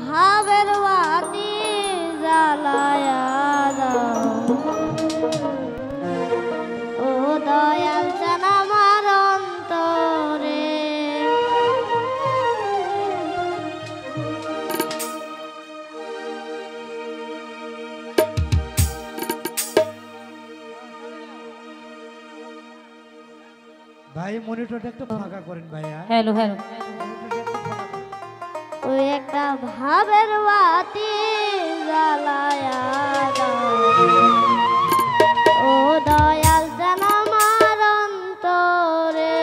ভাবের বাতি জ্বালায়া দাও ও দয়াল চান আমার অন্তরে। ভাই মনিটরটা একটু ফাঁকা করেন ভাইয়া। হ্যালো হ্যালো ওই একটা ভাবের বাতি জ্বালায়া দাও ও দয়াল জান আমার অন্তরে।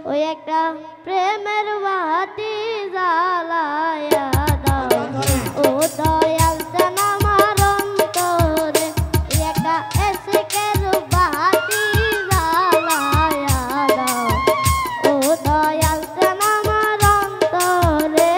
ওই একটা প্রেমের বাতি জ্বালায়া দাও ও দয়াল জান আমার অন্তরে। ওই একটা এসকের বাতি জ্বালায়া দাও ও দয়াল জান আমার অন্তরে।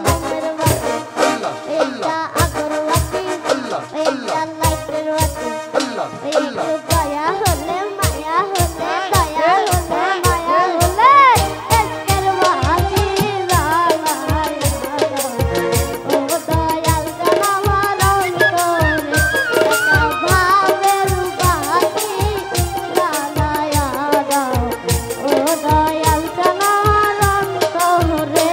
মোমের বাতি একটা আগরবাতি একটা লাইটের বাতি একটু দয়া হলে মায়া হলে দয়া হলে মায়া হলে এসকের বাতি জ্বালায়া দাও ও দয়াল জান আমার অন্তরে একটা ভাবের বাতি জ্বালায়া দাও ও দয়াল জান আমার অন্তরে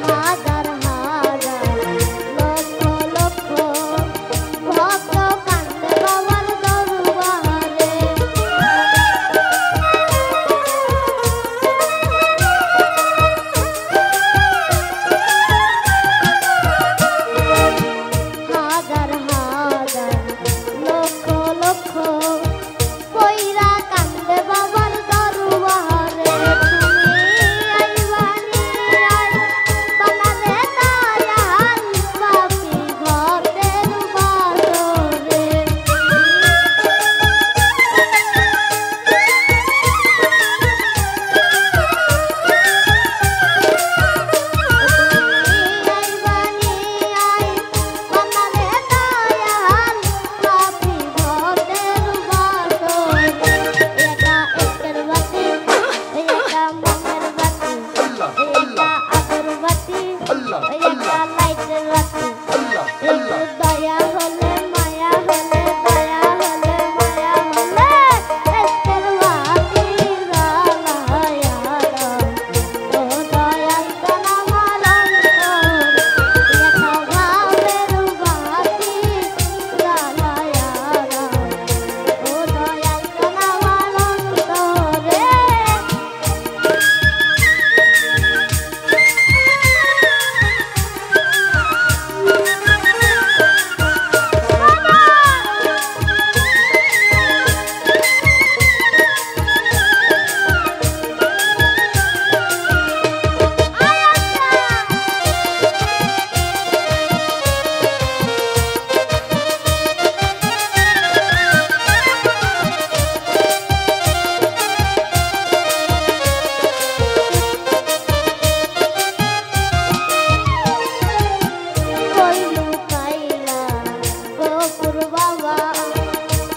হাজার হাজার লক্ষ লক্ষ ভক্ত কান্দে বাবার দরবারে হাজার হাজার লক্ষ লক্ষ পয়রা কান্দে বাবার দরবারে তুমি আইবানি আই বানারে দয়াল পাপি ভক্তের বাসরে আইবানি আই বানারে দয়াল পাপি ভক্তের বাসরে এটা একের বাতি এটা মোমের বাতি এটা আগরবাতি এটা লাইটের বাতি একটু দয়া হলে মায়া হলে দয়া হলে মায়া হলে এসকের বাতি জ্বালায়া দাও ও দয়াল জান আমার অন্তরে একটা ভাবের বাতি জ্বালায়া দাও ও দয়াল জান আমার অন্তরে কইলু কাইলা গোপুর বাবা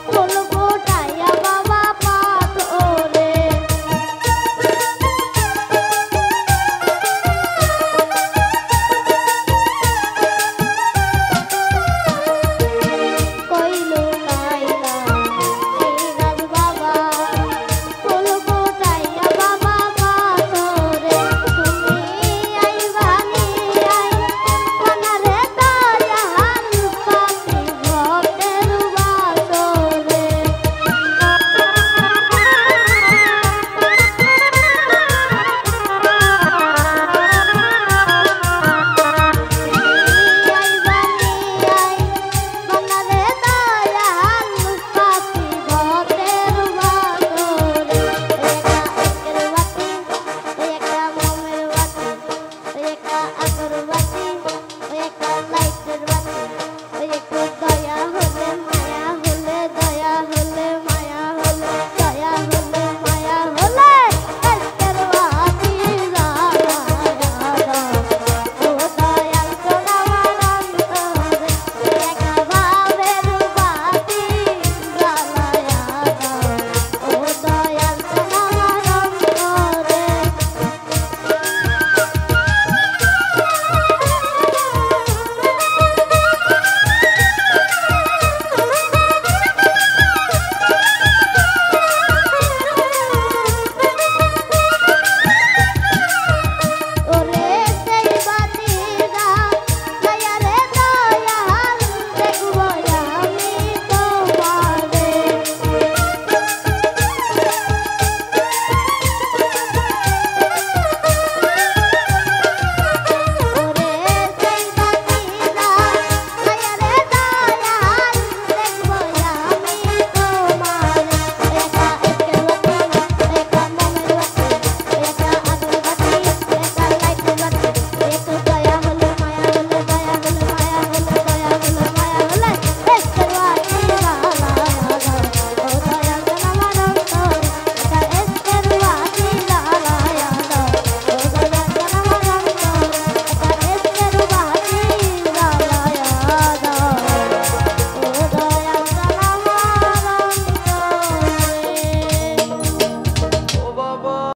ফুল ফোটাইয়া বাবা পাথরে কইলু কাইলা সিরাজ বাবা ফুল ফোটাইয়া বাবা পাথরে তুমি আইবানি আই বানারে দয়াল পাপি ভক্তের বাসরে আইবানি আই বানারে দয়াল পাপি ভক্তের বাসরে একটা একের বাতি একটা মোমের বাতি একটা আগরবাতি